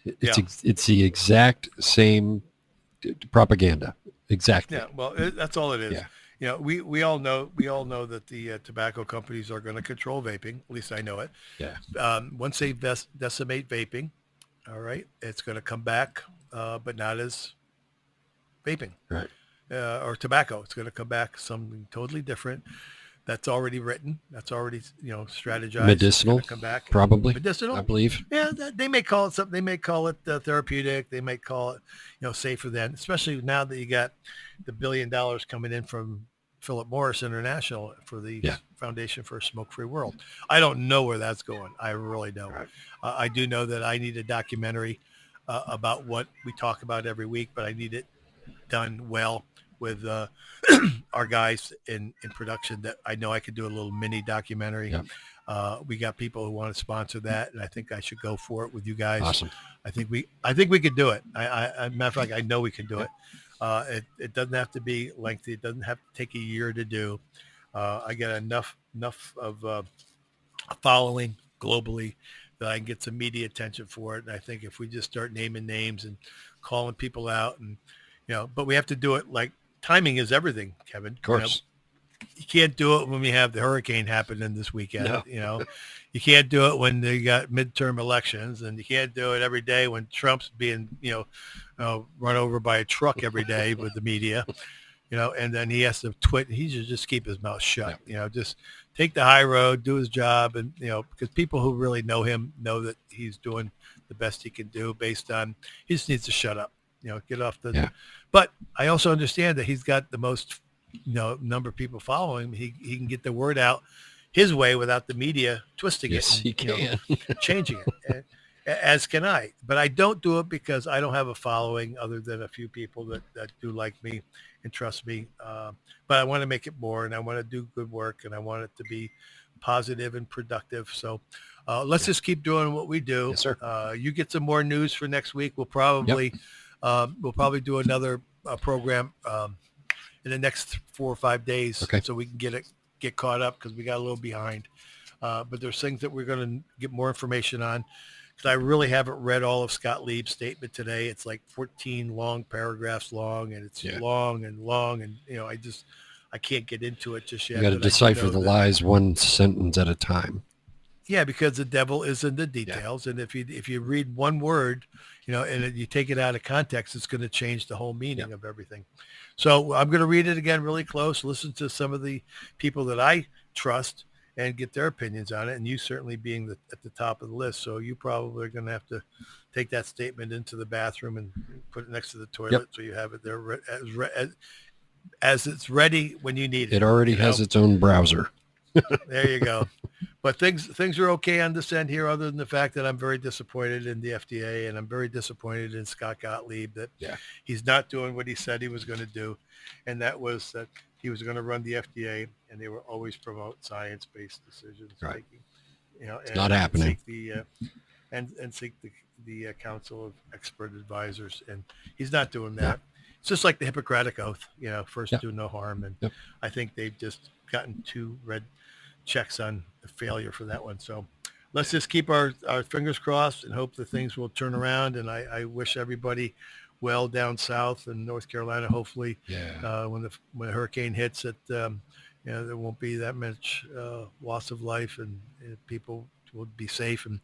It's the exact same propaganda. Exactly. Yeah. Well, that's all it is. Yeah. You know, we all know that the tobacco companies are going to control vaping. At least I know it. Yeah. Once they decimate vaping, all right, it's going to come back, but not as vaping. Right. Or tobacco. It's going to come back something totally different. that's already written. That's already, strategized. Medicinal, It's gonna come back. probably. Medicinal. I believe. Yeah, they may call it something. They may call it therapeutic. They may call it, safer than. Especially now that you got the $1 billion coming in from Philip Morris International for the Yeah. Foundation for a Smoke-Free World. I don't know where that's going. I really don't. Right. I do know that I need a documentary about what we talk about every week, but I need it done well with our guys in production that I know I could do a little mini documentary. Yeah. We got people who want to sponsor that, and I think I should go for it with you guys. Awesome. I think we could do it. Matter of fact, I know we can do it. It doesn't have to be lengthy. It doesn't have to take a year to do. I get enough of following globally that I can get some media attention for it. And I think if we just start naming names and calling people out, and but we have to do it like timing is everything, Kevin. Of course. You can't do it when we have the hurricane happening this weekend. No. You can't do it when they got midterm elections, and you can't do it every day when Trump's being, run over by a truck every day with the media, and then he has to twit. He should just keep his mouth shut, just take the high road, do his job. And, because people who really know him know that he's doing the best he can do based on, he just needs to shut up, get off the, but I also understand that he's got the most, number of people following him. He can get the word out his way without the media twisting Yes, it. he can. Changing it, as can I. But I don't do it because I don't have a following other than a few people that do like me and trust me. But I want to make it more, and I want to do good work, and I want it to be positive and productive. So let's just keep doing what we do. Yes, sir. You get some more news for next week. We'll probably do another program in the next 4 or 5 days, Okay. so we can get caught up because we got a little behind. But there's things that we're going to get more information on, because I really haven't read all of Scott Lieb's statement today. It's like 14 long paragraphs long, and it's long, and I can't get into it just yet. You got to decipher the lies one sentence at a time. Yeah, because the devil is in the details, and if you read one word, and you take it out of context, it's going to change the whole meaning of everything. So I'm going to read it again really close, listen to some of the people that I trust, and get their opinions on it. And you certainly being at the top of the list, so you probably are going to have to take that statement into the bathroom and put it next to the toilet, so you have it there as it's ready when you need it. It already has its own browser. There you go. But things are okay on this end here, other than the fact that I'm very disappointed in the FDA, and I'm very disappointed in Scott Gottlieb that he's not doing what he said he was going to do, and that was that he was going to run the FDA, and they will always promote science-based decisions making. It's not happening. Seek the council of expert advisors, and he's not doing that. It's just like the Hippocratic Oath, first do no harm, and I think they've just gotten 2 red checks on the failure for that one. So let's just keep our fingers crossed and hope that things will turn around. And I wish everybody well down south in North Carolina. Hopefully, when the hurricane hits, that there won't be that much loss of life, and people will be safe and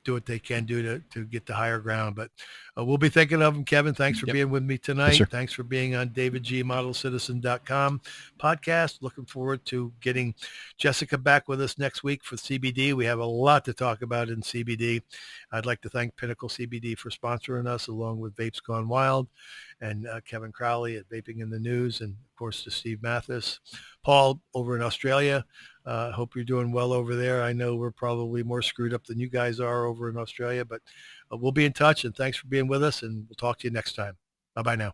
do what they can do to get to higher ground. But we'll be thinking of them, Kevin. Thanks for being with me tonight. Yes, thanks for being on DavidGModelCitizen.com podcast. Looking forward to getting Jessica back with us next week for CBD. We have a lot to talk about in CBD. I'd like to thank Pinnacle CBD for sponsoring us, along with Vapes Gone Wild, and Kevin Crowley at Vaping in the News, and of course to Steve Mathis. Paul over in Australia. Hope you're doing well over there. I know we're probably more screwed up than you guys are over in Australia, but we'll be in touch, and thanks for being with us, and we'll talk to you next time. Bye-bye now.